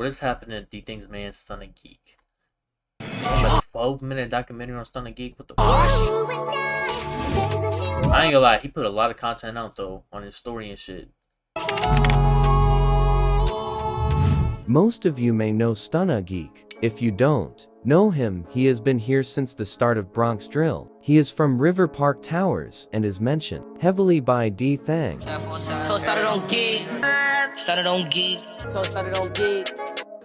What is happening to DThang's man, Stunna Geek? A 12-minute documentary on Stunna Geek? What the fuck? I ain't gonna lie, he put a lot of content out though on his story and shit. Most of you may know Stunna Geek. If you don't know him, he has been here since the start of Bronx Drill. He is from River Park Towers and is mentioned heavily by DThang. Started on Geek. Started on Geek. Started on Geek.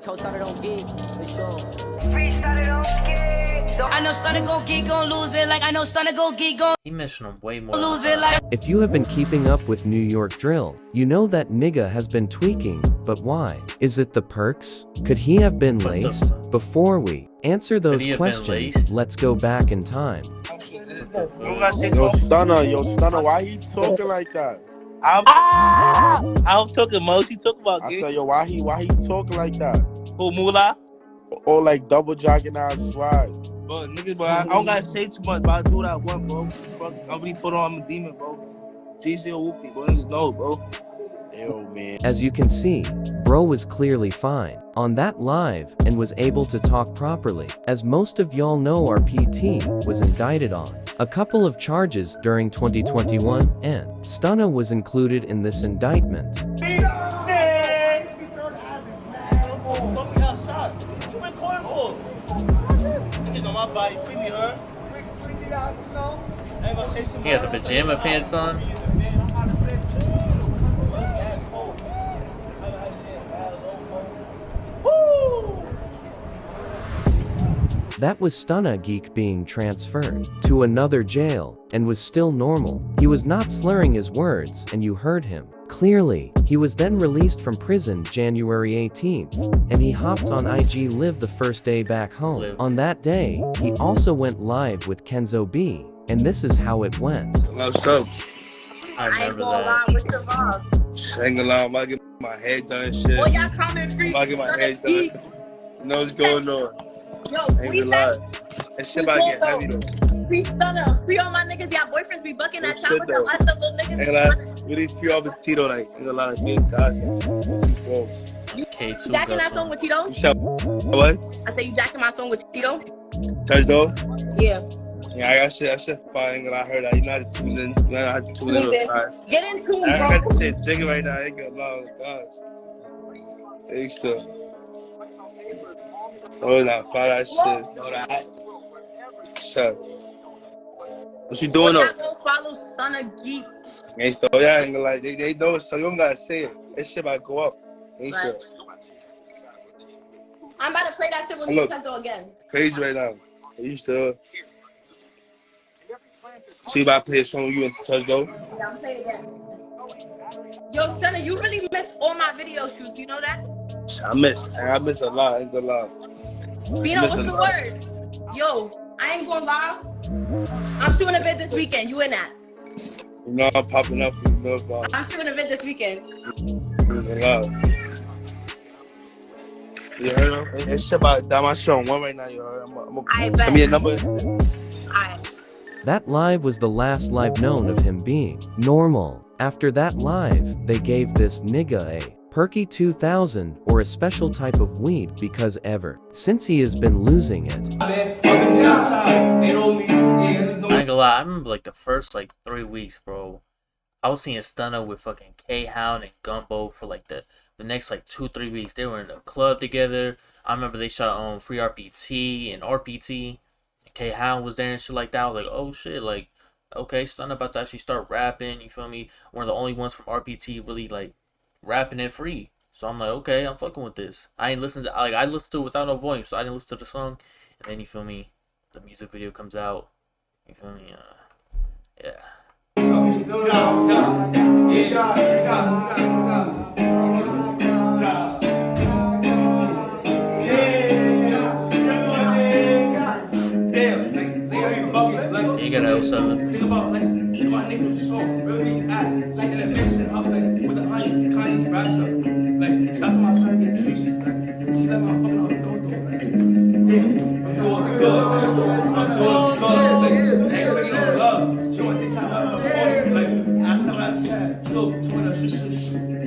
Started on Geek. For sure. Started on Geek. I know Stunna gon' Geek gon' lose it like I know Stunna gon' Geek gon' He mentioned him way more. lose it like. If you have been keeping up with New York Drill, you know that nigga has been tweaking, but why? Is it the perks? Could he have been laced? Before we answer those questions, let's go back in time. Yo, Stunna, why he talking like that? I'm talking most. You talk about. I said, yo, why he talking like that? Who Moolah? Or like double jogging out swag. Bro, niggas, bro, I don't gotta say too much, but I do what I want, bro. Fuck, I'm really put on. I'm a demon, bro. GC or Whoopie, bro. Niggas know, bro. Yo, man. As you can see, bro was clearly fine on that live and was able to talk properly. As most of y'all know, our PT was indicted on a couple of charges during 2021, and Stunna was included in this indictment. He had the pajama pants on. That was Stunna Geek being transferred to another jail and was still normal. He was not slurring his words and you heard him clearly. He was then released from prison January 18th and he hopped on IG Live the first day back home. On that day, he also went live with Kenzo B, and this is how it went. What's up? I remember that. I ain't gonna lie, I'm about to get my head done and shit. Oh, y'all comment free. I'm about to get my head done. You know what's going on. Yo, I ain't gonna lie. That shit about to get heavy though. Free Stunna. Free all my niggas. Y'all boyfriends be bucking that time with the us of little niggas. Ain't gonna lie. Really free all the Tito, like, ain't gonna lie, like, me and guys. You K2 jacking that song with Tito? You shot what? I say you jacking my song with Tito? Touch though? Yeah. Yeah, I got shit. That shit fire. Ain't gonna lie, I heard that. You know how to tune in. You know how to tune in. Get in tune, I bro. got to say jigging right now. I ain't gonna lie, guys. Hey, still. Oh, nah, fire that shit. Know that. Shut. What you doing though? Go follow Stunna Geek. Ain't still. Yeah, ain't gonna lie. They know it, so you don't gotta say it. That shit about to go up. Ain't still. I'm about to play that shit when you go again. Crazy right now. You still. So you about to play a song with you and Touch though? Yeah, I'm playing again. Yo, Stunna, you really missed all my video shoots. You know that? I miss a lot. I ain't gonna lie. Bino, what's the word? Yo, I ain't gonna lie. I'm shooting a vid this weekend. You in that? You know I'm popping up. You know about. I'm shooting a vid this weekend. You heard him? It's about that. My show on one right now. You heard? I'm bet. me a number. Alright. That live was the last live known of him being normal. After that live, they gave this nigga a Perky 2000 or a special type of weed because ever since he has been losing it. I ain't gonna lie, I remember like the first like 3 weeks, bro. I was seeing Stunna with fucking K-Hound and Gumbo for like the next like 2-3 weeks. They were in a club together. I remember they shot on Free RPT and RPT. K-Hound was there and shit like that. I was like, oh shit, like, okay, Stunna about to actually start rapping, you feel me? One of the only ones from RPT really like rapping it free. So I'm like, okay, I'm fucking with this. I ain't listened to, like, I listened to it without no volume, so I didn't listen to the song. And then, you feel me, the music video comes out. You feel me? Yeah. You got an 07. Think about niggas so really act like in a mixing house like with the Kanye raps up. Like shout to my son getting treated. Like she let my fucking out dodo. Like damn, I'm doing good. Like you know love. She want this time out of the phone. Like I saw that shit. Yo, 20 shit.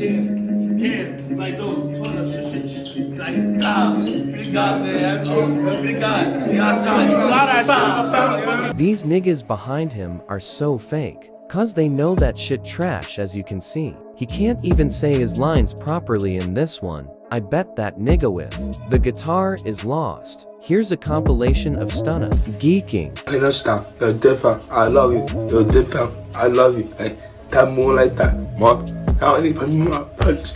Damn. Like those 20 shit. Like, pretty God, man. Pretty God. You outside. These niggas behind him are so fake. Cause they know that shit trash, as you can see. He can't even say his lines properly in this one. I bet that nigga with the guitar is lost. Here's a compilation of Stunna geeking. Hey, no stop. Yo, DThang, I love you. Yo, DThang, I love you. Hey, that more like that, man. I don't need to my punch.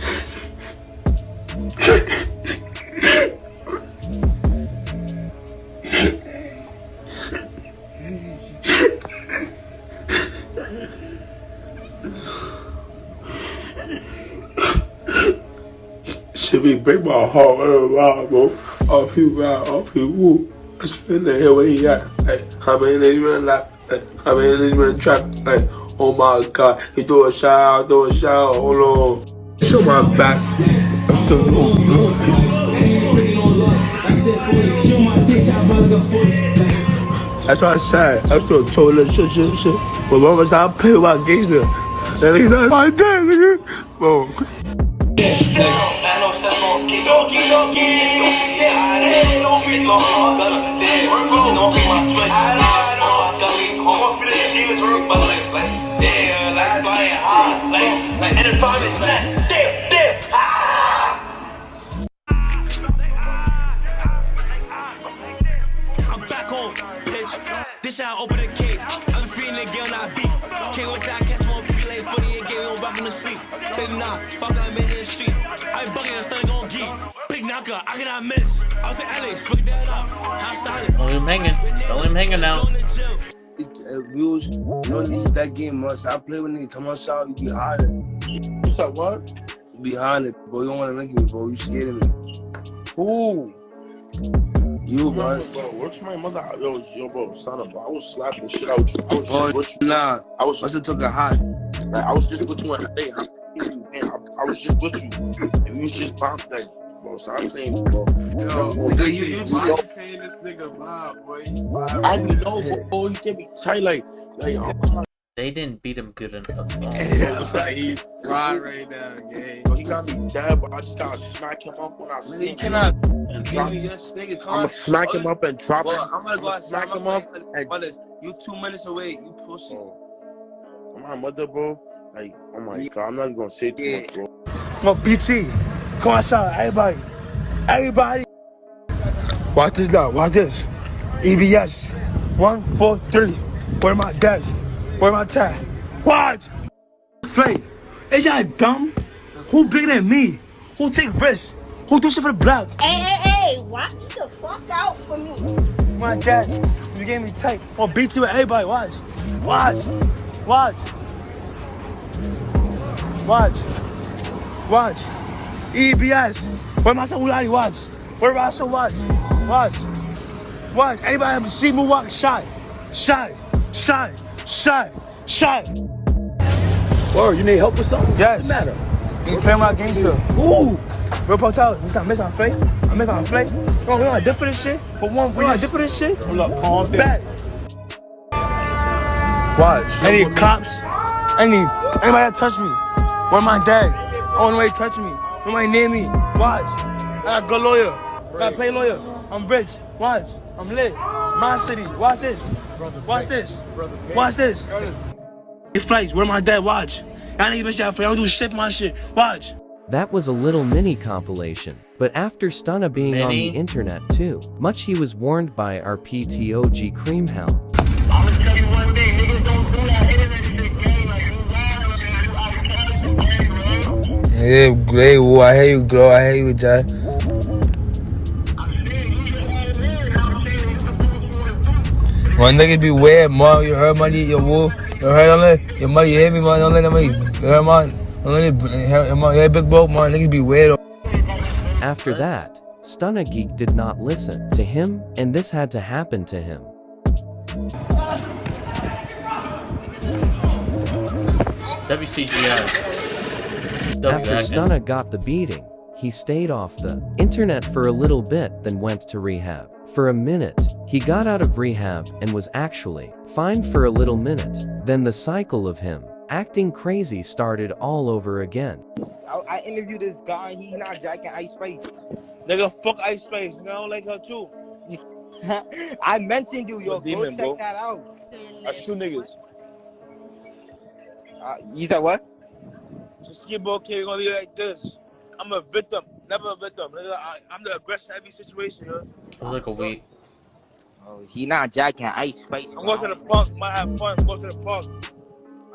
Should be break my heart around, bro. All people out, all people. I spend the hell where he at. Like, how many niggas been like, how many niggas been trapped? Like, oh my god, he throw a shot, hold on. Show my back. I'm still that's what I said. I'm still trolling shit. But mama said I play with my gangster. That nigga's not my dad, nigga. Bro. I'm back home, bitch. This shit I open the cage. I'm feeling the girl not beat. Can't wait till I catch more relay 48 game, don't rock him to sleep. Big knock, fuck I'm in the street. I ain't bugging, I'm Stunna Geek. Big knocker, I cannot miss. I was in LA, split that up. How style it? Don't leave him hanging. Don't leave him hanging now. Views, you know this that game, man. So I play with niggas, come outside, you be hiding. What's up, what? You be hiding, bro. You don't wanna link me, bro. You scared of me. Who? You, bro. Bro, where's my mother? Yo, bro, Stunna, bro. I was slapping shit out you. I was Bro, just with you. nah. I was Must have took a hot. like, I was just with you in the day. I was just with you. And you was just bombed that. Bro, so I'm saying, bro. You paying this nigga vibe, boy? I know, bro. He get me tight, like, They didn't beat him good enough. he's fried right now, gang. Bro, he got me dead, but I just gotta smack him up when I see him. cannot And drop him. I'ma smack him up and drop him. I'm gonna go I'ma smack him up and you 2 minutes away, you pussy. my mother, bro. Like, oh my god, I'm not even gonna say too much, bro. Come on, BT. Come outside, everybody. Everybody. Watch this now, watch this. EBS. 1, 4, 3. Where my desk? Where my tag? Watch! Play. Is y'all dumb? Who bigger than me? Who take risks? Who do shit for the block? Hey, watch the fuck out for me. My dad, you gave me tight. On BT with everybody, watch. Watch. EBS. Where my son Ulari, watch. Where my son watch. Anybody have a see me walk? Shot. Word, you need help with something? Yes. What's the matter? You play my gangster. Ooh! Real Potel, this time, make my play. I make my play. You know I did for this shit? For one, we I did for this shit? Hold up, calm down. Watch. Any cops? Anybody that touch me? Where my dad? Oh, nobody touch me. Nobody near me. Watch. I got good lawyer. I got pay lawyer. I'm rich. Watch. I'm lit. My city. Watch this. Watch this. It flights. Where my dad? Watch. Y'all niggas been shot for. I don't do shit for my shit. Watch. That was a little mini compilation. But after Stunna being on the internet too much, he was warned by our PTOG Creamhound. I'ma tell you one thing, niggas don't do that internet shit, gang. Like, you lying, Hey, I hear you, Glow. I hear you, Jay. One nigga be weird, man. You heard money, your woo. You heard all that? Your money, you hear me, man. Don't let them, you heard, man. Don't let it, yeah, big bro, man. Niggas be weird. After that, Stunna Geek did not listen to him, and this had to happen to him. WCGI. After Stunna got the beating, he stayed off the internet for a little bit, then went to rehab. For a minute, he got out of rehab and was actually fine for a little minute. Then the cycle of him acting crazy started all over again. I interviewed this guy and he's not jacking Ice Spice. Nigga, fuck Ice Spice. Nigga, I don't like her too. I mentioned you, yo. Demon, Go check bro. that out. That's two niggas. You said what? Just keep okay, we're gonna leave it like this. I'm a victim, never a victim. Nigga, I'm the aggressor in every situation, yo. It was like a week. Oh, he not jacking Ice Spice. I'm going to the park, might have fun. I'm going to the park.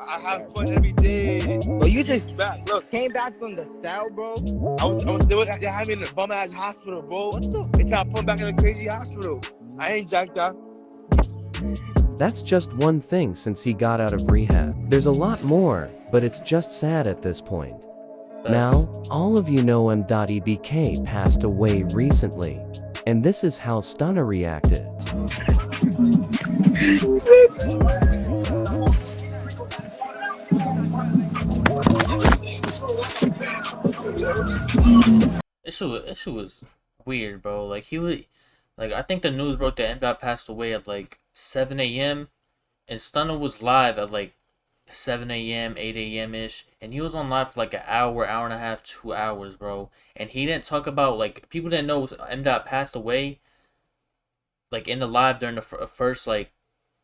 I have fun every day. But you just look, came back from the cell, bro. They had me in the bum ass hospital, bro. What the? They trying to put me back in the crazy hospital. I ain't jacked up. That's just one thing since he got out of rehab. There's a lot more, but it's just sad at this point. Now, all of you know MDOT passed away recently. And this is how Stunna reacted. This shit was weird, bro. Like I think the news broke that MDOT passed away at like 7 a.m. and Stunna was live at like 7 a.m., 8 a.m. ish, and he was on live for like an hour, hour and a half, 2 hours, bro. And he didn't talk about, like, people didn't know MDOT passed away, like, in the live during the first, like,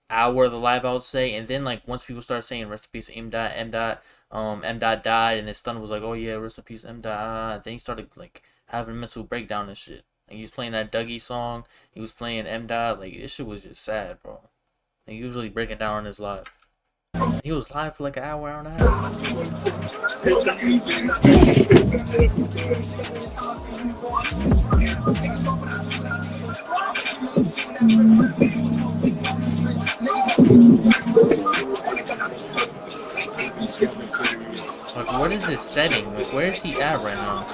hour of the live, I would say. And then, like, once people started saying rest in peace MDOT, MDOT died, and his Stunna was like, oh yeah, rest in peace MDOT. Then he started, like, having a mental breakdown and shit. Like, he was playing that Dougie song, he was playing MDOT. Like, this shit was just sad, bro. Like, usually breaking down on his live. He was live for like an hour, hour and a half. Like, what is his setting? Like, where is he at right now?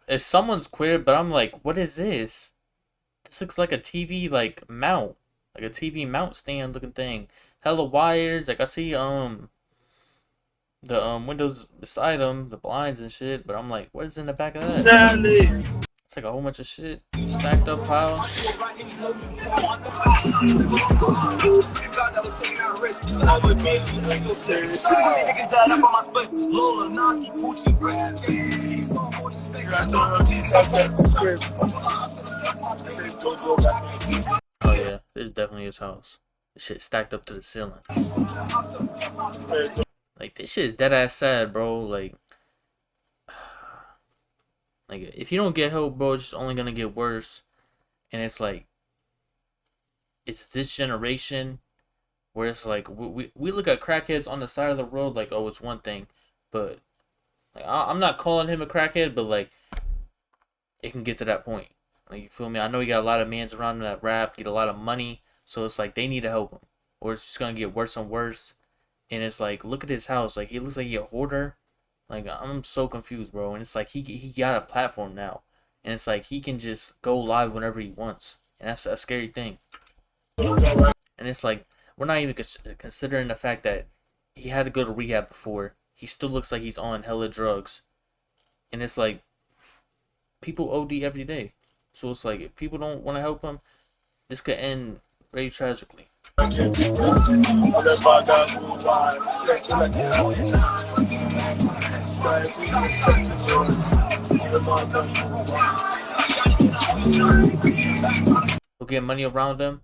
If someone's queer, but I'm like, what is this? This looks like a TV like mount, like a TV mount stand looking thing. Hella wires. Like I see the windows beside them, the blinds and shit. But I'm like, what is in the back of that? Sadly. It's like a whole bunch of shit stacked up piles. Oh yeah, this is definitely his house. This shit stacked up to the ceiling. Like, this shit is dead ass sad, bro. Like, if you don't get help, bro, it's just only gonna get worse. And it's like, it's this generation where it's like, we look at crackheads on the side of the road like, oh, it's one thing. But, like, I'm not calling him a crackhead, but, like, it can get to that point. Like, you feel me? I know he got a lot of mans around him that rap, get a lot of money. So it's like, they need to help him. Or it's just gonna get worse and worse. And it's like, look at his house. Like, he looks like he a hoarder. Like, I'm so confused, bro. And it's like, he got a platform now. And it's like, he can just go live whenever he wants. And that's a scary thing. And it's like, we're not even considering the fact that he had to go to rehab before. He still looks like he's on hella drugs. And it's like, people OD every day. So it's like, if people don't want to help him, this could end very tragically. We'll get money around him.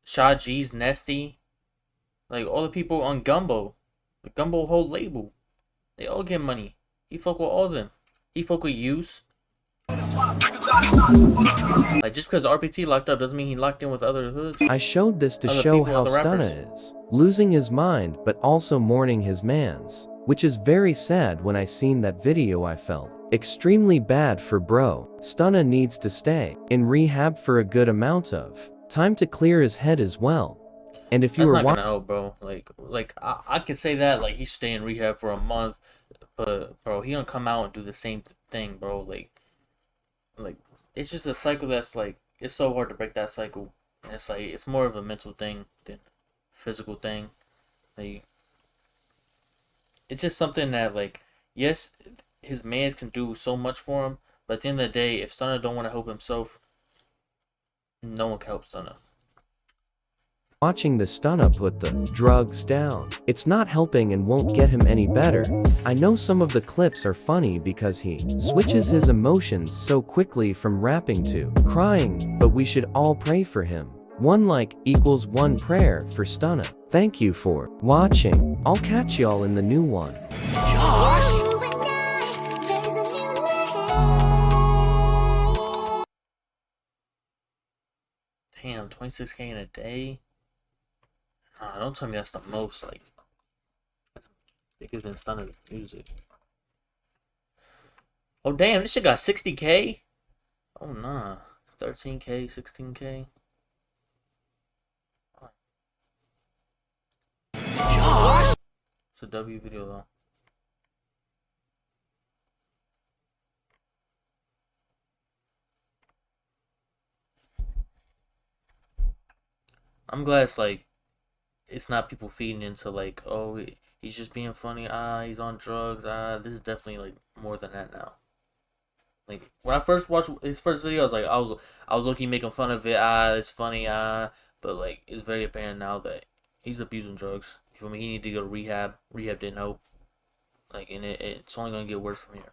Shaw G's, Nesty. Like, all the people on Gumbo. The Gumbo whole label. They all get money. He fuck with all of them. He fuck with Use. Like, just because RPT locked up doesn't mean he locked in with other hoods. I showed this to show how Stunna is. Losing his mind, but also mourning his mans. Which is very sad. When I seen that video, I felt extremely bad for bro. Stunna needs to stay in rehab for a good amount of time to clear his head as well. And if you were not gonna help, bro. Like I could say that, like, he's staying in rehab for a month, but bro, he gonna come out and do the same thing, bro. Like it's just a cycle that's like, it's so hard to break that cycle. And it's like, it's more of a mental thing than a physical thing. Like, it's just something that, like, yes, his mans can do so much for him, but at the end of the day, if Stunna don't want to help himself, no one can help Stunna. Watching the Stunna put the drugs down. It's not helping and won't get him any better. I know some of the clips are funny because he switches his emotions so quickly from rapping to crying, but we should all pray for him. 1 like equals 1 prayer for Stunna. Thank you for watching. I'll catch y'all in the new one. Damn, 26K in a day? Nah, don't tell me that's the most, like, that's bigger than Stunna's music. Oh, damn, this shit got 60K? Oh, nah. 13K, 16K. It's a W video, though. I'm glad it's like, it's not people feeding into like, oh, he's just being funny. He's on drugs. This is definitely like more than that now. Like when I first watched his first video, I was looking making fun of it. It's funny. But like it's very apparent now that he's abusing drugs. You feel me? He needed to go to rehab. Rehab didn't help. Like and it's only gonna get worse from here.